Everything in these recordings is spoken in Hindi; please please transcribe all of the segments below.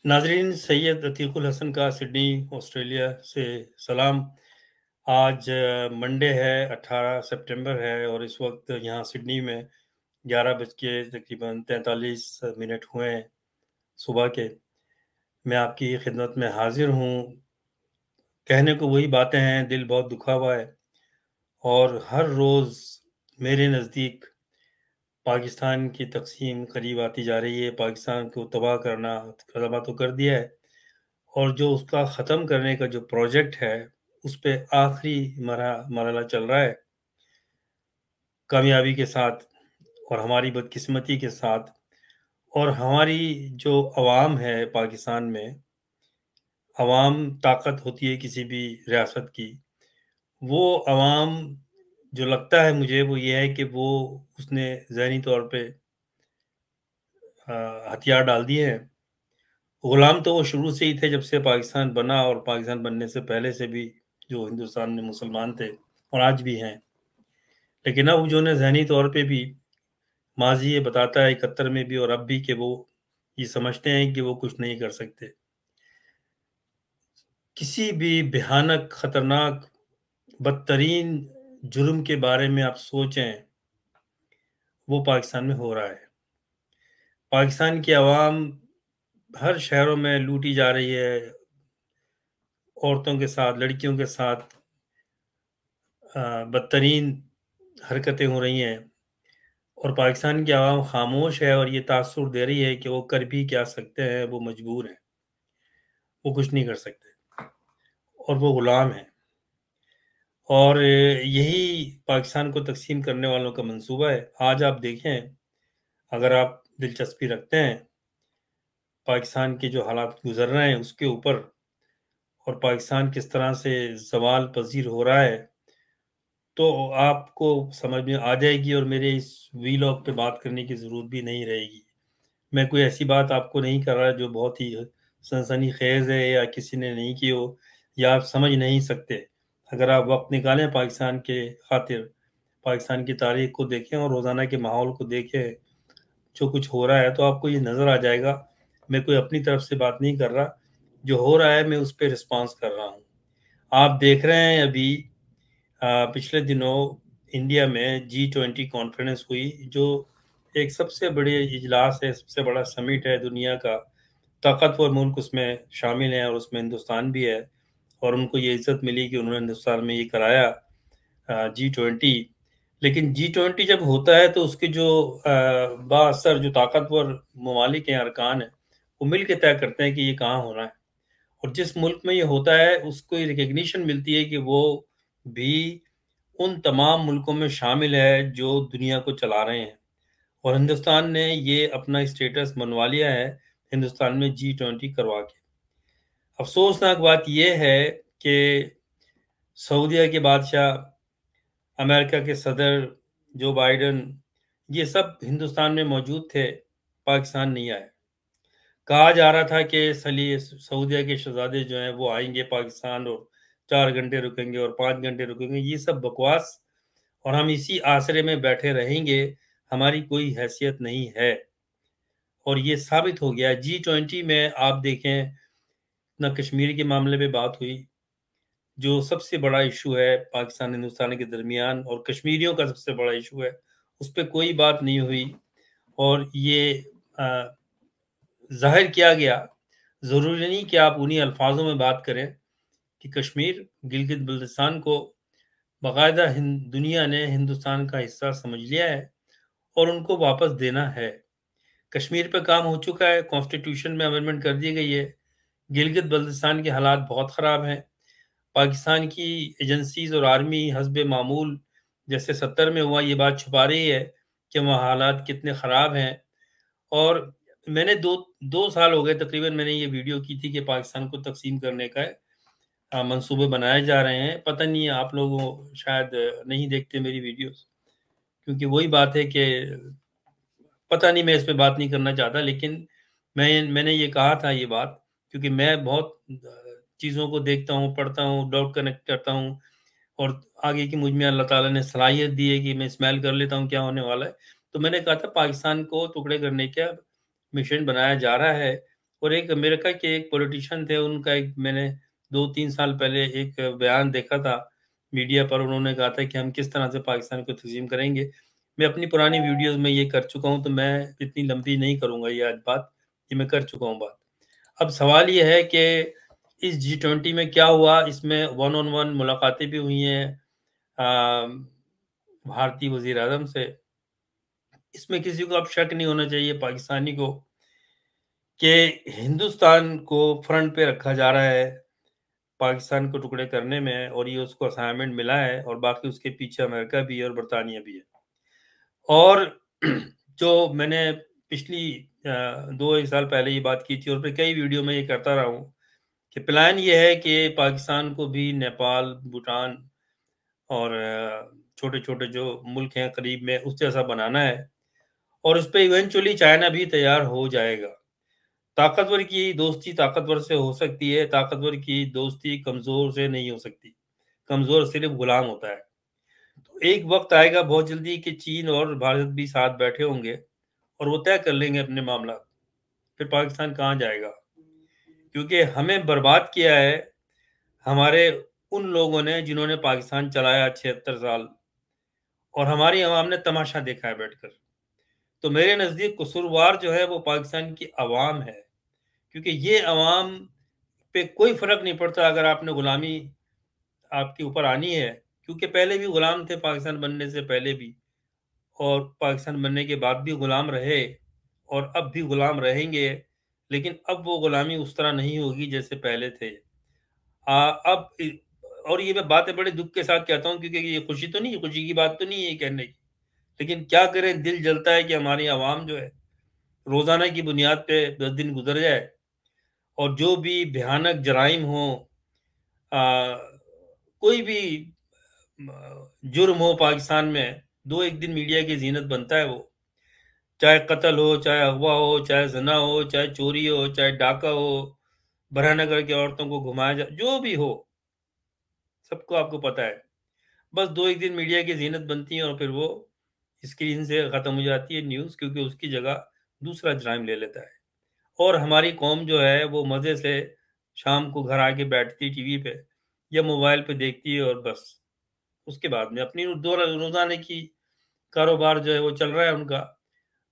नाजरीन, सैयद अतीकुल हसन का सिडनी ऑस्ट्रेलिया से सलाम। आज मंडे है, 18 सितंबर है और इस वक्त यहाँ सिडनी में 11 बज के तकरीबन 43 मिनट हुए हैं सुबह के। मैं आपकी खिदमत में हाजिर हूँ। कहने को वही बातें हैं, दिल बहुत दुखा हुआ है और हर रोज़ मेरे नज़दीक पाकिस्तान की तकसीम करीब आती जा रही है। पाकिस्तान को तबाह करना तबाह तो कर दिया है और जो उसका ख़त्म करने का जो प्रोजेक्ट है, उस पे आखिरी मरहला चल रहा है, कामयाबी के साथ और हमारी बदकिस्मती के साथ। और हमारी जो अवाम है पाकिस्तान में, अवाम ताकत होती है किसी भी रियासत की। वो अवाम, जो लगता है मुझे, वो ये है कि वो उसने ज़हनी तौर पे हथियार डाल दिए हैं। गुलाम तो वो शुरू से ही थे, जब से पाकिस्तान बना और पाकिस्तान बनने से पहले से भी जो हिंदुस्तान में मुसलमान थे और आज भी हैं। लेकिन अब जो है ज़हनी तौर पे भी माज़ी ये बताता है 71 में भी और अब भी कि वो ये समझते हैं कि वो कुछ नहीं कर सकते। किसी भी भयानक, खतरनाक, बदतरीन जुर्म के बारे में आप सोचें, वो पाकिस्तान में हो रहा है। पाकिस्तान की आवाम हर शहरों में लूटी जा रही है, औरतों के साथ, लड़कियों के साथ बदतरीन हरकतें हो रही हैं और पाकिस्तान की आवाम खामोश है और ये तासुर दे रही है कि वो कर भी क्या सकते हैं, वो मजबूर हैं, वो कुछ नहीं कर सकते और वो गुलाम हैं। और यही पाकिस्तान को तकसीम करने वालों का मंसूबा है। आज आप देखें, अगर आप दिलचस्पी रखते हैं पाकिस्तान के जो हालात गुजर रहे हैं उसके ऊपर और पाकिस्तान किस तरह से ज़वाल पज़ीर हो रहा है, तो आपको समझ में आ जाएगी और मेरे इस वीलॉग पे बात करने की ज़रूरत भी नहीं रहेगी। मैं कोई ऐसी बात आपको नहीं कर रहा जो बहुत ही सनसनीखेज़ है या किसी ने नहीं की हो या आप समझ नहीं सकते। अगर आप वक़्त निकालें पाकिस्तान के खातिर, पाकिस्तान की तारीख़ को देखें और रोज़ाना के माहौल को देखें, जो कुछ हो रहा है, तो आपको ये नज़र आ जाएगा। मैं कोई अपनी तरफ से बात नहीं कर रहा, जो हो रहा है मैं उस पे रिस्पॉन्स कर रहा हूँ। आप देख रहे हैं अभी पिछले दिनों इंडिया में G20 कॉन्फ्रेंस हुई, जो एक सबसे बड़े इजलास है, सबसे बड़ा समिट है दुनिया का। ताकतवर मुल्क उसमें शामिल हैं और उसमें हिंदुस्तान भी है और उनको ये इज्जत मिली कि उन्होंने हिंदुस्तान में ये कराया G20। लेकिन G20 जब होता है तो उसके जो बाअसर जो ताकतवर ममालिक हैं, अरकान हैं, वो मिल के तय करते हैं कि ये कहाँ होना है। और जिस मुल्क में ये होता है उसको ये रिकग्निशन मिलती है कि वो भी उन तमाम मुल्कों में शामिल है जो दुनिया को चला रहे हैं। और हिंदुस्तान ने ये अपना स्टेटस मनवा लिया है हिंदुस्तान में G20 करवा के। अफसोसनाक बात यह है कि सऊदीया के बादशाह, अमेरिका के सदर जो बाइडन, ये सब हिंदुस्तान में मौजूद थे, पाकिस्तान नहीं आए। कहा जा रहा था कि सऊदीया के शहजादे जो हैं वो आएंगे पाकिस्तान और 4 घंटे रुकेंगे और 5 घंटे रुकेंगे। ये सब बकवास और हम इसी आसरे में बैठे रहेंगे, हमारी कोई हैसियत नहीं है। और ये साबित हो गया। G20 में आप देखें, ना कश्मीर के मामले पे बात हुई, जो सबसे बड़ा इशू है पाकिस्तान हिंदुस्तान के दरमियान और कश्मीरियों का सबसे बड़ा इशू है, उस पर कोई बात नहीं हुई। और ये जाहिर किया गया, ज़रूरी नहीं कि आप उन्हीं अल्फाजों में बात करें, कि कश्मीर, गिलगित बल्तिस्तान को बाकायदा दुनिया ने हिंदुस्तान का हिस्सा समझ लिया है और उनको वापस देना है। कश्मीर पे काम हो चुका है, कॉन्स्टिट्यूशन में अमेंडमेंट कर दी गई है। गिलगित बल्तिस्तान के हालात बहुत ख़राब हैं। पाकिस्तान की एजेंसीज और आर्मी हस्बे मामूल, जैसे 70 में हुआ, ये बात छुपा रही है कि वहाँ हालात कितने ख़राब हैं। और मैंने दो दो साल हो गए तकरीबन, मैंने ये वीडियो की थी कि पाकिस्तान को तकसीम करने का मंसूबे बनाए जा रहे हैं। पता नहीं, आप लोग शायद नहीं देखते मेरी वीडियोस, क्योंकि वही बात है कि पता नहीं, मैं इस पे बात नहीं करना चाहता। लेकिन मैंने ये कहा था ये बात, क्योंकि मैं बहुत चीज़ों को देखता हूँ, पढ़ता हूँ, डाउट कनेक्ट करता हूँ और आगे की मुझ में अल्लाह ताला ने सलाहियत दी है कि मैं स्मेल कर लेता हूँ क्या होने वाला है। तो मैंने कहा था पाकिस्तान को टुकड़े करने का मिशन बनाया जा रहा है और एक अमेरिका के एक पॉलिटिशियन थे, उनका एक मैंने 2-3 साल पहले एक बयान देखा था मीडिया पर। उन्होंने कहा था कि हम किस तरह से पाकिस्तान को तस्लीम करेंगे। मैं अपनी पुरानी वीडियोस में ये कर चुका हूँ, तो मैं इतनी लंबी नहीं करूँगा ये आज बात, ये मैं कर चुका हूँ बात। अब सवाल ये है कि इस G20 में क्या हुआ। इसमें वन ऑन वन मुलाकातें भी हुई हैं भारतीय वजीर आजम से। इसमें किसी को अब शक नहीं होना चाहिए पाकिस्तानी को कि हिंदुस्तान को फ्रंट पे रखा जा रहा है पाकिस्तान को टुकड़े करने में, और ये उसको असाइनमेंट मिला है, और बाकी उसके पीछे अमेरिका भी है और बरतानिया भी है। और जो मैंने पिछली 2-1 साल पहले ये बात की थी, और फिर कई वीडियो में ये करता रहा हूँ कि प्लान ये है कि पाकिस्तान को भी नेपाल, भूटान और छोटे छोटे जो मुल्क हैं करीब में उस जैसा बनाना है, और उस पर इवेंचुअली चाइना भी तैयार हो जाएगा। ताकतवर की दोस्ती ताकतवर से हो सकती है, ताकतवर की दोस्ती कमजोर से नहीं हो सकती। कमजोर सिर्फ गुलाम होता है। तो एक वक्त आएगा बहुत जल्दी कि चीन और भारत भी साथ बैठे होंगे और वो तय कर लेंगे अपने मामला। फिर पाकिस्तान कहाँ जाएगा, क्योंकि हमें बर्बाद किया है हमारे उन लोगों ने जिन्होंने पाकिस्तान चलाया 76 साल, और हमारी आवाम ने तमाशा देखा है बैठकर। तो मेरे नज़दीक कसूरवार जो है वो पाकिस्तान की आवाम है, क्योंकि ये आवाम पे कोई फर्क नहीं पड़ता अगर आपने गुलामी आपके ऊपर आनी है, क्योंकि पहले भी गुलाम थे पाकिस्तान बनने से पहले भी, और पाकिस्तान बनने के बाद भी गुलाम रहे, और अब भी गुलाम रहेंगे। लेकिन अब वो गुलामी उस तरह नहीं होगी जैसे पहले थे। अब और ये मैं बातें बड़े दुख के साथ कहता हूँ, क्योंकि ये खुशी तो नहीं, खुशी की बात तो नहीं है ये कहने की, लेकिन क्या करें, दिल जलता है कि हमारी आवाम जो है रोजाना की बुनियाद पे 10 दिन गुजर जाए, और जो भी भयानक जराइम हो, कोई भी जुर्म हो पाकिस्तान में, दो एक दिन मीडिया की जीनत बनता है वो। चाहे कत्ल हो, चाहे अगवा हो, चाहे जना हो, चाहे चोरी हो, चाहे डाका हो, बरहनगर की औरतों को घुमाया जाए, जो भी हो, सबको आपको पता है। बस दो एक दिन मीडिया की जीनत बनती है और फिर वो स्क्रीन से खत्म हो जाती है न्यूज़, क्योंकि उसकी जगह दूसरा जराइम ले लेता है। और हमारी कौम जो है वो मज़े से शाम को घर आके बैठती टीवी पे या मोबाइल पे देखती है, और बस उसके बाद में अपनी दो रोज़ाना की कारोबार जो है वो चल रहा है उनका।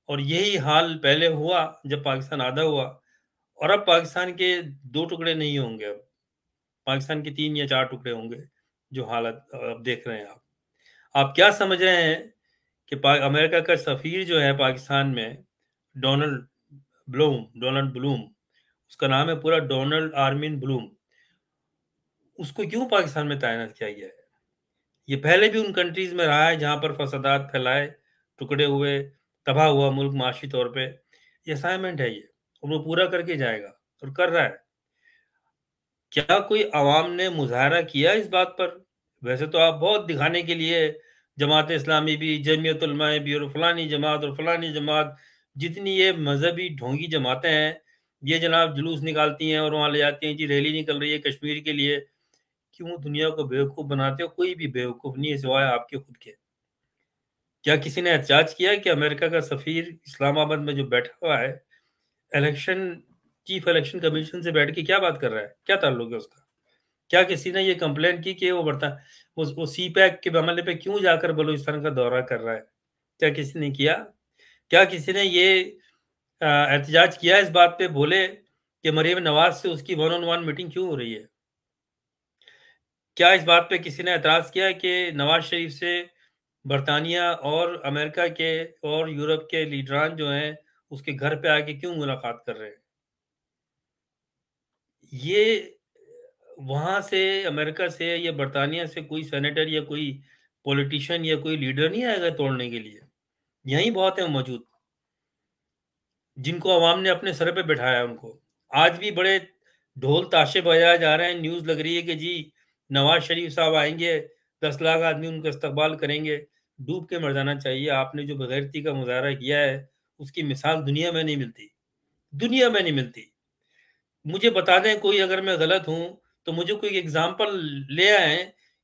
और यही हाल पहले हुआ जब पाकिस्तान आधा हुआ, और अब पाकिस्तान के 2 टुकड़े नहीं होंगे, अब पाकिस्तान के 3 या 4 टुकड़े होंगे, जो हालत अब देख रहे हैं आप। आप क्या समझ रहे हैं कि अमेरिका का सफ़ीर जो है पाकिस्तान में, डोनाल्ड डोनाल्ड ब्लूम, उसका नाम है पूरा डोनाल्ड आर्मिन ब्लूम, उसको क्यों पाकिस्तान में तैनात किया गया है? ये पहले भी उन कंट्रीज में रहा है जहां पर फसादात फैलाए, टुकड़े हुए, तबाह हुआ मुल्क माशी तौर पे। ये असाइनमेंट है ये, और वो पूरा करके जाएगा और कर रहा है। क्या कोई आवाम ने मुजाहरा किया इस बात पर? वैसे तो आप बहुत दिखाने के लिए जमात इस्लामी भी, जमीयत उलमा भी, और फलानी जमात, जितनी ये मजहबी ढोंगी जमातें हैं, ये जनाब जुलूस निकालती हैं और वहां ले जाती हैं जी रैली निकल रही है कश्मीर के लिए। क्यों दुनिया को बेवकूफ बनाते हो? कोई भी बेवकूफ नहीं है सिवाय आपके खुद के। क्या किसी ने एहतजाज किया है कि अमेरिका का सफीर इस्लामाबाद में जो बैठा हुआ है, इलेक्शन चीफ इलेक्शन कमीशन से बैठ के क्या बात कर रहा है? क्या ताल्लुक है उसका? क्या किसी ने ये कंप्लेंट की कि वो सी पैक के मामले पे क्यों जाकर बलूचिस्तान का दौरा कर रहा है? क्या किसी ने किया? क्या किसी ने ये एहतजाज किया इस बात पे, बोले कि मरीम नवाज से उसकी वन ऑन वन मीटिंग क्यों हो रही है? क्या इस बात पे किसी ने एतराज किया कि नवाज शरीफ से बरतानिया और अमेरिका के और यूरोप के लीडरान जो हैं उसके घर पे आके क्यों मुलाकात कर रहे हैं? ये वहां से, अमेरिका से या बरतानिया से कोई सेनेटर या कोई पॉलिटिशियन या कोई लीडर नहीं आएगा तोड़ने के लिए। यहीं बहुत है मौजूद, जिनको अवाम ने अपने सर पे बिठाया उनको। आज भी बड़े ढोल ताशे बजाए जा रहे हैं, न्यूज़ लग रही है कि जी नवाज शरीफ साहब आएंगे, 10 लाख आदमी उनका इस्तकबाल करेंगे। डूब के मर जाना चाहिए। आपने जो बगैरती का मुजाहरा किया है उसकी मिसाल दुनिया में नहीं मिलती, दुनिया में नहीं मिलती। मुझे बता दें कोई, अगर मैं गलत हूं तो मुझे कोई एग्जाम्पल ले आए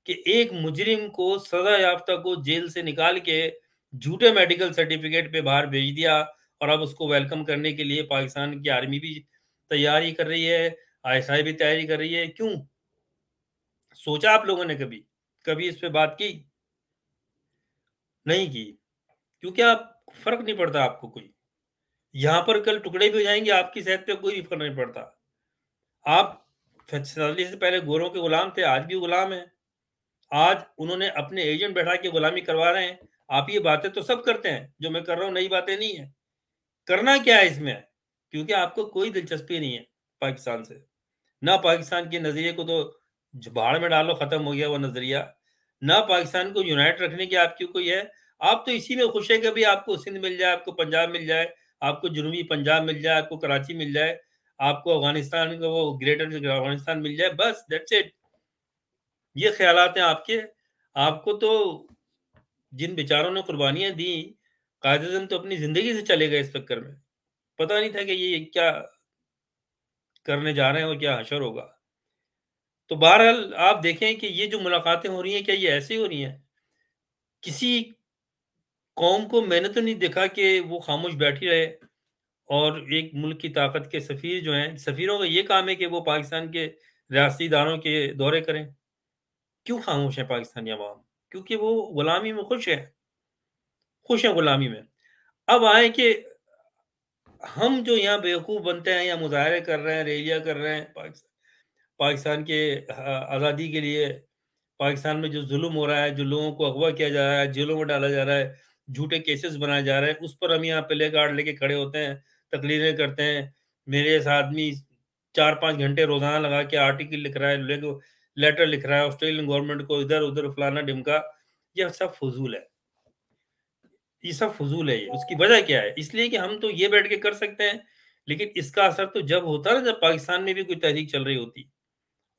कि एक मुजरिम को, सजा याफ्ता को जेल से निकाल के झूठे मेडिकल सर्टिफिकेट पे बाहर भेज दिया, और अब उसको वेलकम करने के लिए पाकिस्तान की आर्मी भी तैयारी कर रही है, आईएसआई भी तैयारी कर रही है। क्यों? सोचा आप लोगों ने कभी? कभी इस पे बात की? नहीं की। क्योंकि आप फ़र्क नहीं पड़ता आपको कोई। यहाँ पर कल टुकड़े भी हो जाएँगे, आपकी सेहत पे कोई फ़र्क नहीं पड़ता। आप 47 से पहले गोरों के गुलाम थे, आज भी गुलाम हैं। आज उन्होंने अपने एजेंट बैठा के गुलामी करवा रहे हैं। आप ये बातें तो सब करते हैं, जो मैं कर रहा हूँ नई बातें नहीं है। करना क्या है इसमें? क्योंकि आपको कोई दिलचस्पी नहीं है पाकिस्तान से। ना पाकिस्तान के नज़रिए को तो भाड़ में डालो, ख़त्म हो गया वो नज़रिया। ना पाकिस्तान को यूनाइट रखने की आपकी कोई है। आप तो इसी में खुश हैं कि भई आपको सिंध मिल जाए, आपको पंजाब मिल जाए, आपको जनूबी पंजाब मिल जाए, आपको कराची मिल जाए, आपको अफ़गानिस्तान का वो ग्रेटर अफ़गानिस्तान मिल जाए, बस दैट्स इट। ये ख़यालात हैं आपके। आपको तो जिन बेचारों ने कुर्बानियाँ दी, कायदे-ए-आज़म तो अपनी ज़िंदगी से चले गए इस चक्कर में। पता नहीं था कि ये क्या करने जा रहे हैं और क्या हशर होगा। तो बहरहाल आप देखें कि ये जो मुलाकातें हो रही हैं, क्या ये ऐसे ही हो रही हैं? किसी कौम को मैंने तो नहीं देखा कि वो खामोश बैठी रहे और एक मुल्क की ताकत के सफ़ीर जो हैं, सफ़ीरों का ये काम है कि वो पाकिस्तान के रियासती इदारों के दौरे करें। क्यों खामोश है पाकिस्तानी अवाम? क्योंकि वो गुलामी में खुश हैं गुलामी में। अब आए कि हम जो यहाँ बेवकूफ़ बनते हैं या मुज़ाहरे कर रहे हैं, रैलियाँ कर रहे हैं पाकिस्तान के आज़ादी के लिए, पाकिस्तान में जो ज़ुल्म हो रहा है, जो लोगों को अगवा किया जा रहा है, जेलों में डाला जा रहा है, झूठे केसेस बनाए जा रहे हैं, उस पर हम यहाँ प्ले कार्ड लेके खड़े होते हैं, तकरीरें करते हैं। मेरे जैसा आदमी 4-5 घंटे रोज़ाना लगा के आर्टिकल लिख रहा है, लेटर लिख रहा है ऑस्ट्रेलियन गवर्नमेंट को, इधर-उधर फलाना-ढिमका, ये सब फ़ुज़ूल है। ये सब फ़ुज़ूल है ये। उसकी वजह क्या है? इसलिए कि हम तो ये बैठ के कर सकते हैं, लेकिन इसका असर तो जब होता है ना, जब पाकिस्तान में भी कोई तहरीक चल रही होती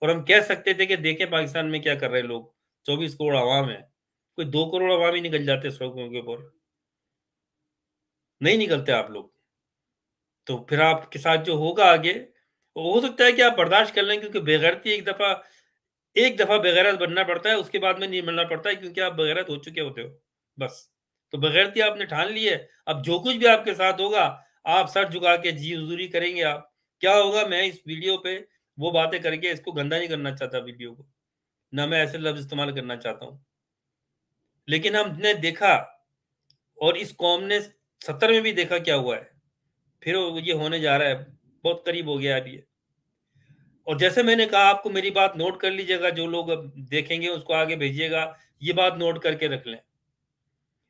और हम कह सकते थे कि देखें पाकिस्तान में क्या कर रहे हैं लोग, 24 करोड़ अवाम है। कोई 2 करोड़ अवाम ही निकल जाते सड़कों के ऊपर। नहीं निकलते आप लोग। तो फिर आपके साथ जो होगा आगे, वो हो सकता है कि आप बर्दाश्त कर लें, क्योंकि बेगैरती एक दफ़ा बेगैरत बनना पड़ता है, उसके बाद में नहीं बनना पड़ता है, क्योंकि आप बेगैरत हो चुके होते हो, बस। तो बेगैरती आपने ठान ली है, अब जो कुछ भी आपके साथ होगा, आप सर झुका के जी हुज़ूरी करेंगे आप। क्या होगा, मैं इस वीडियो पे वो बातें करके इसको गंदा नहीं करना चाहता वीडियो को, ना मैं ऐसे लफ्ज़ इस्तेमाल करना चाहता हूँ। लेकिन हमने देखा और इस कौम ने 70 में भी देखा क्या हुआ है। फिर वो ये होने जा रहा है, बहुत करीब हो गया है अब ये। और जैसे मैंने कहा, आपको मेरी बात नोट कर लीजिएगा, जो लोग अब देखेंगे उसको आगे भेजिएगा, ये बात नोट करके रख लें।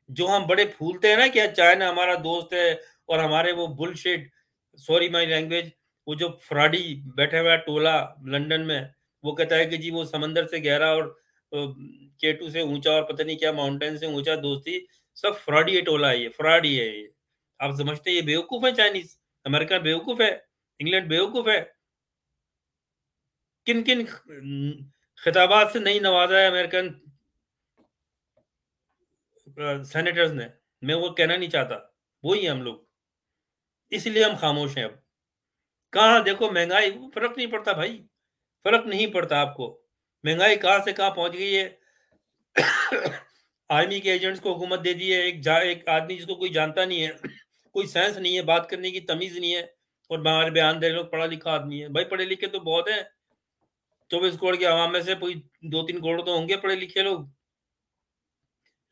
जो हम बड़े फूलते हैं ना कि चाइना हमारा दोस्त है और हमारे वो बुलशिट, सॉरी माय लैंग्वेज, वो जो फ्रॉडी बैठा हुआ है टोला लंदन में, वो कहता है कि जी वो समंदर से गहरा और केटू से ऊँचा और पता नहीं क्या माउंटेन से ऊँचा दोस्ती, सब फ्रॉडी ये टोला है ये, फ्रॉड ही है ये। आप समझते हैं ये बेवकूफ़ है चाइनीज़, अमेरिका बेवकूफ़ है, इंग्लैंड बेवकूफ़ है। किन-किन खिताबात से नहीं नवाजा है अमेरिकन सेनेटर्स ने, मैं वो कहना नहीं चाहता, वही हैं हम लोग, इसलिए हम खामोश हैं अब। कहाँ देखो महँगाई, फ़र्क नहीं पड़ता भाई, फ़र्क नहीं पड़ता आपको। महँगाई कहाँ से कहाँ पहुँच गई है। आर्मी के एजेंट्स को हुकूमत दे दी है, एक आदमी जिसको कोई जानता नहीं है, कोई सेंस नहीं है, बात करने की तमीज़ नहीं है और बाहर बयान दे रहे लोग पढ़ा-लिखा आदमी है। भाई पढ़े-लिखे तो बहुत हैं, 24 करोड़ की आवाम में से कोई 2-3 करोड़ तो होंगे पढ़े-लिखे लोग।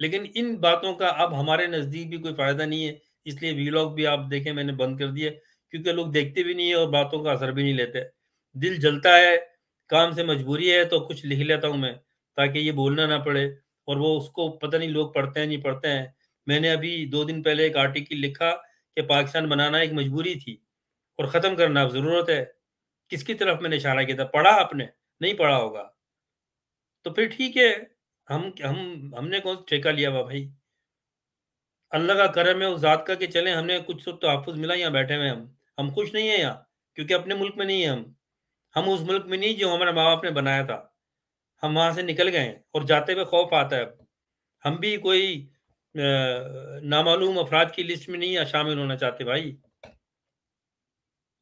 लेकिन इन बातों का अब हमारे नज़दीक भी कोई फ़ायदा नहीं है, इसलिए वीलॉग भी आप देखें मैंने बंद कर दिए, क्योंकि लोग देखते भी नहीं है और बातों का असर भी नहीं लेते। दिल जलता है, काम से मजबूरी है तो कुछ लिख लेता हूँ मैं, ताकि ये बोलना ना पड़े और वो उसको पता नहीं लोग पढ़ते हैं, नहीं पढ़ते हैं। मैंने अभी 2 दिन पहले एक आर्टिकल लिखा कि पाकिस्तान बनाना एक मजबूरी थी और ख़त्म करना अब ज़रूरत है। किसकी तरफ मैंने इशारा किया था? पढ़ा आपने? नहीं पढ़ा होगा। तो फिर ठीक है, हमने कौन सा ठेका लिया हुआ भाई? अल्लाह का करम है उस ज़ात का कि चलें, हमें कुछ तो तहफ़्फ़ुज़ मिला, यहाँ बैठे हुए हैं हम। हम खुश नहीं हैं यहाँ, क्योंकि अपने मुल्क में नहीं है हम। हम उस मुल्क में नहीं जो हमारे माँ-बाप ने बनाया था। हम वहाँ से निकल गए हैं और जाते हुए खौफ़ आता है अब। हम भी कोई नामालूम अफ़राद की लिस्ट में नहीं शामिल होना चाहते भाई।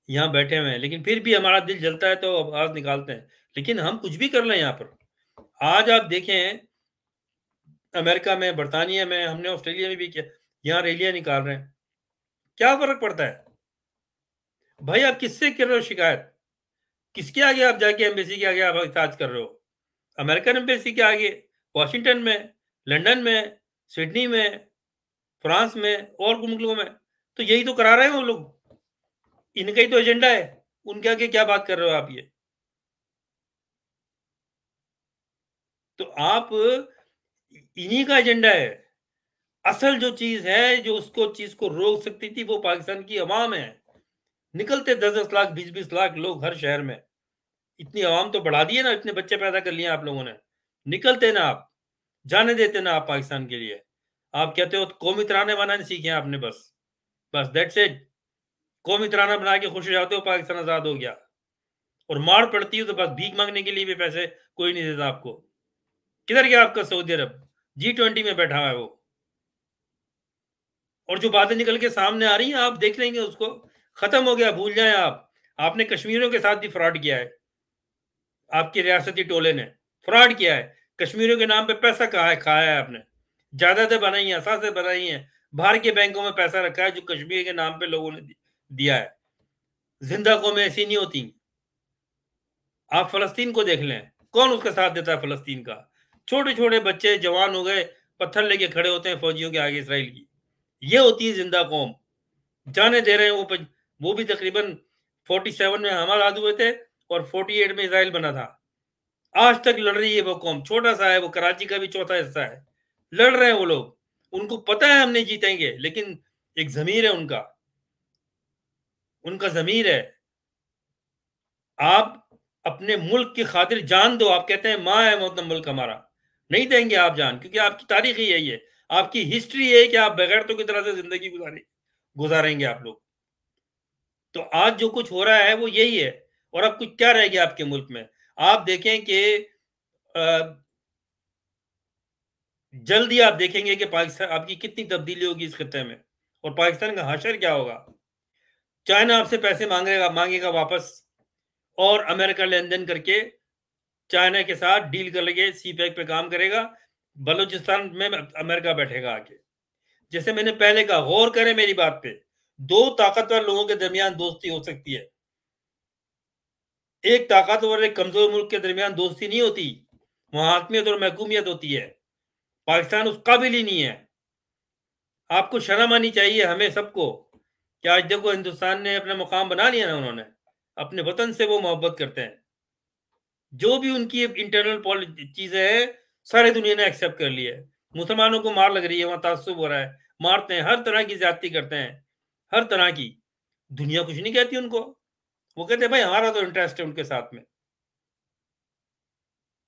यहाँ बैठे हुए हैं, लेकिन फिर भी हमारा दिल जलता है तो आवाज़ निकालते हैं। लेकिन हम कुछ भी कर लें यहाँ पर। आज आप देखें, अमेरिका में, बर्तानिया में, हमने ऑस्ट्रेलिया में भी किया, यहाँ रैलियाँ निकाल रहे हैं। क्या फ़र्क पड़ता है? भाई आप किससे कर रहे हो शिकायत? किसके आगे आप जाके एम्बेसी के आगे आप एहतजाज कर रहे हो? अमेरिकन एम्बेसी के आगे, वॉशिंगटन में, लंदन में, सिडनी में, फ्रांस में और मुल्कों में? तो यही तो करा रहे हैं वो लोग, इनका ही तो एजेंडा है। उनके आगे क्या बात कर रहे हो आप ये? तो आप, इन्हीं का एजेंडा है। असल जो चीज है, जो उसको चीज को रोक सकती थी, वो पाकिस्तान की अवाम है। निकलते 10-10 लाख, 20-20 लाख लोग हर शहर में। इतनी आवाम तो बढ़ा दी है ना, इतने बच्चे पैदा कर लिए आप लोगों ने। निकलते ना आप, जाने देते ना आप पाकिस्तान के लिए। आप कहते हो कौमी तराने बनाने सीखे हैं आपने, बस बस दैट्स इट। कौमी तराना बना के खुश हो जाते हो पाकिस्तान आजाद हो गया, और मार पड़ती है तो बस भीख मांगने के लिए भी पैसे कोई नहीं देता आपको। किधर गया आपका सऊदी अरब? G20 में बैठा हुआ है वो। और जो बातें निकल के सामने आ रही हैं आप देख लेंगे उसको। खत्म हो गया, भूल जाएं आप। आपने कश्मीरियों के साथ भी फ्रॉड किया है, आपके रियासती टोले ने फ्रॉड किया है। कश्मीरियों के नाम पे पैसा कहा है, खाया है आपने। जायदादें बनाई हैं, असासे बनाई हैं, बाहर के बैंकों में पैसा रखा है जो कश्मीर के नाम पे लोगों ने दिया है। जिंदा कौमें ऐसी नहीं होती। आप फलस्तीन को देख लें, कौन उसका साथ देता है फलस्तीन का? छोटे छोटे बच्चे जवान हो गए, पत्थर लेके खड़े होते हैं फौजियों के आगे इसराइल की। ये होती है जिंदा कौम। जाने दे रहे हैं वो भी तकरीबन 47 में हम आजाद हुए थे और 48 में इसराइल बना था। आज तक लड़ रही है वो कौम। छोटा सा है वो, कराची का भी चौथा हिस्सा है। लड़ रहे हैं वो लोग। उनको पता है हम नहीं जीतेंगे, लेकिन एक जमीर है उनका, उनका जमीर है। आप अपने मुल्क की खातिर जान दो। आप कहते हैं माँ है मतलब मुल्क हमारा, नहीं देंगे आप जान, क्योंकि आपकी तारीख ही यही है, आपकी हिस्ट्री है कि आप बगैरतों की तरह से जिंदगी गुजारेंगे आप लोग। तो आज जो कुछ हो रहा है वो यही है। और अब कुछ क्या रह गया आपके मुल्क में? आप देखें कि जल्दी आप देखेंगे कि पाकिस्तान, आपकी कितनी तब्दीली होगी इस खत्ते में, और पाकिस्तान का हशर क्या होगा। चाइना आपसे पैसे मांगेगा वापस, और अमेरिका लेन देन करके चाइना के साथ डील कर लेके सी पैक पे काम करेगा। बलूचिस्तान में अमेरिका बैठेगा आके। जैसे मैंने पहले कहा, गौर करें मेरी बात पे, दो ताकतवर लोगों के दरमियान दोस्ती हो सकती है। एक ताकतवर एक कमजोर मुल्क के दरमियान दोस्ती नहीं होती, वहां हकमियत और महकूमियत होती है। पाकिस्तान उस काबिल ही नहीं है। आपको शर्म आनी चाहिए हमें सबको कि आज देखो हिंदुस्तान ने अपना मुकाम बना लिया ना, उन्होंने अपने वतन से वो मोहब्बत करते हैं। जो भी उनकी इंटरनल चीजें हैं, सारी दुनिया ने एक्सेप्ट कर लिया है। मुसलमानों को मार लग रही है, वहां तासुब हो रहा है, मारते हैं, हर तरह की ज्यादती करते हैं, हर तरह की। दुनिया कुछ नहीं कहती उनको। वो कहते हैं भाई हमारा तो इंटरेस्ट है उनके साथ में,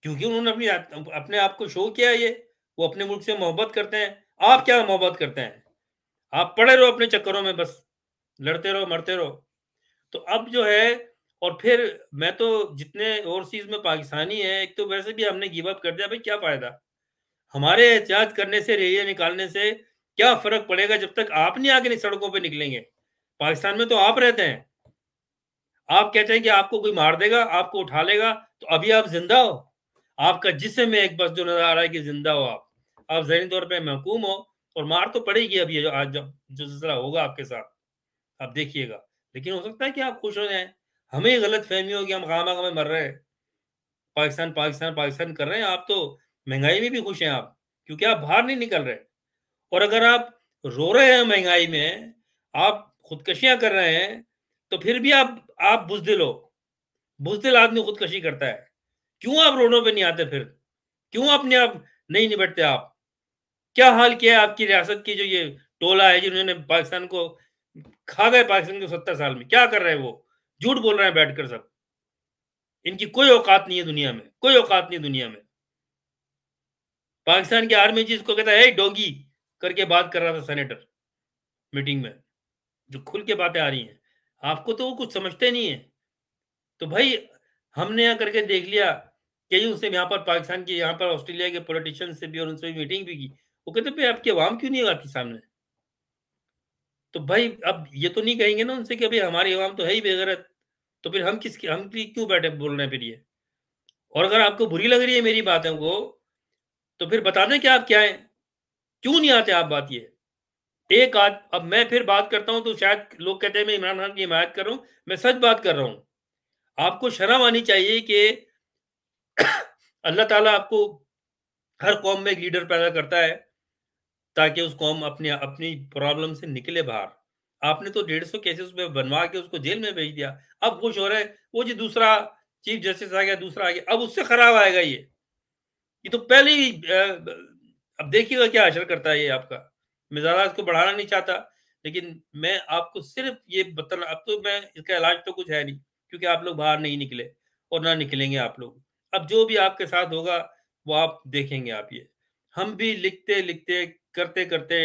क्योंकि उन्होंने अपने आप को शो किया है ये। वो अपने मुल्क से मोहब्बत करते हैं। आप क्या मोहब्बत करते हैं? आप पड़े रहो अपने चक्करों में, बस लड़ते रहो, मरते रहो। तो अब जो है, और फिर मैं तो जितने ओवरसीज में पाकिस्तानी है, एक तो वैसे भी हमने गिव अप कर दिया। भाई क्या फायदा हमारे एहतजाज करने से, रैलियां निकालने से? क्या फर्क पड़ेगा जब तक आप नहीं आगे नहीं सड़कों पे निकलेंगे? पाकिस्तान में तो आप रहते हैं। आप कहते हैं कि आपको कोई मार देगा, आपको उठा लेगा, तो अभी आप जिंदा हो। आपका जिस्म में एक बस जो नजर आ रहा है कि जिंदा हो आप ज़हनी तौर पे महकूम हो, और मार तो पड़ेगी अभी आज जब जो सिलसिला होगा आपके साथ, आप देखिएगा। लेकिन हो सकता है कि आप खुश हो जाएं। हमें गलत फहमी हो कि हम खामा खामा मर रहे हैं, पाकिस्तान पाकिस्तान पाकिस्तान कर रहे हैं। आप तो महंगाई में भी खुश हैं आप, क्योंकि आप बाहर नहीं निकल रहे। और अगर आप रो रहे हैं महंगाई में, आप खुदकशियां कर रहे हैं, तो फिर भी आप बुजदिल हो। बुजदिल आदमी खुदकशी करता है। क्यों आप रोडों पे नहीं आते फिर? क्यों अपने आप नहीं निपटते आप? क्या हाल किया है आपकी रियासत की जो ये टोला है जिन्होंने पाकिस्तान को खा गए, पाकिस्तान को 70 साल में क्या कर रहे हैं? वो झूठ बोल रहे हैं बैठकर सब। इनकी कोई औकात नहीं है दुनिया में, कोई औकात नहीं दुनिया में। पाकिस्तान की आर्मी जिसको कहता है डॉगी करके बात कर रहा था सेनेटर मीटिंग में, जो खुल के बातें आ रही हैं। आपको तो वो कुछ समझते नहीं है। तो भाई हमने यहाँ करके देख लिया, कई उससे यहाँ पर पाकिस्तान के, यहाँ पर ऑस्ट्रेलिया के पॉलिटिशियन से भी और उनसे भी मीटिंग भी की। वो कहते भाई आपकी आवाम क्यों नहीं आती सामने? तो भाई अब ये तो नहीं कहेंगे ना उनसे कि भाई हमारी आवाम तो है ही बेगैरत, तो फिर हम क्यों बैठे बोल रहे हैं फिर ये? और अगर आपको बुरी लग रही है मेरी बातों को, तो फिर बता दें कि आप क्या है, क्यों नहीं आते आप? बात ये एक आज अब मैं फिर बात करता हूं तो शायद लोग कहते हैं मैं इमरान खान की हिमायत कर रहा हूं, मैं सच बात कर रहा हूं। आपको शर्म आनी चाहिए कि अल्लाह ताला आपको हर कौम में एक लीडर पैदा करता है ताकि उस कौम अपनी अपनी प्रॉब्लम से निकले बाहर। आपने तो 150 केसेस में बनवा के उसको जेल में भेज दिया। अब खुश हो रहे हैं, वो जी दूसरा चीफ जस्टिस आ गया, दूसरा आ गया, अब उससे खराब आएगा ये तो पहले ही अब देखिएगा क्या असर करता है ये आपका। मैं ज़्यादा इसको बढ़ाना नहीं चाहता, लेकिन मैं आपको सिर्फ ये बताना, अब तो मैं इसका इलाज तो कुछ है नहीं, क्योंकि आप लोग बाहर नहीं निकले और ना निकलेंगे आप लोग। अब जो भी आपके साथ होगा वो आप देखेंगे आप ये। हम भी लिखते-लिखते, करते-करते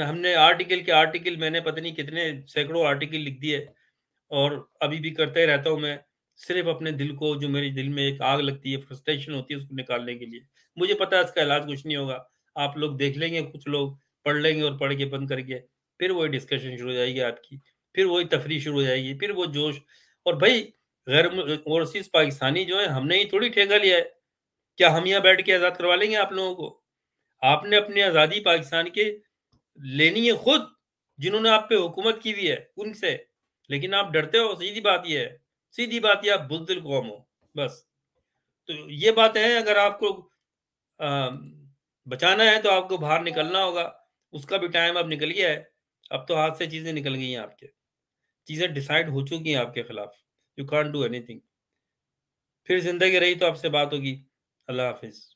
हमने आर्टिकल के आर्टिकल, मैंने पता नहीं कितने सैकड़ों आर्टिकल लिख दिए और अभी भी करते रहता हूँ मैं, सिर्फ़ अपने दिल को, जो मेरे दिल में एक आग लगती है, फ्रस्ट्रेशन होती है, उसको निकालने के लिए। मुझे पता है इसका इलाज कुछ नहीं होगा। आप लोग देख लेंगे, कुछ लोग पढ़ लेंगे और पढ़ के बंद करके फिर वही डिस्कशन शुरू हो जाएगी आपकी, फिर वही तफरीह शुरू हो जाएगी, फिर वो जोश। और भई गैर ओवरसीज़ पाकिस्तानी जो हैं, हमने ही थोड़ी ठेका लिया है। क्या हम यहाँ बैठ के आज़ाद करवा लेंगे आप लोगों को? आपने अपनी आज़ादी पाकिस्तान के लेनी है खुद, जिन्होंने आप पे हुकूमत की हुई है, उनसे। लेकिन आप डरते हो, सीधी बात ये है। सीधी बात ये, आप बुज़दिल कौम हो, बस। तो ये बातें हैं, अगर आपको अ, बचाना है तो आपको बाहर निकलना होगा। उसका भी टाइम अब निकल गया है। अब तो हाथ से चीज़ें निकल गई हैं आपके। चीज़ें डिसाइड हो चुकी हैं आपके खिलाफ। You can't do anything. फिर ज़िंदगी रही तो आपसे बात होगी। अल्लाह हाफ़िज़।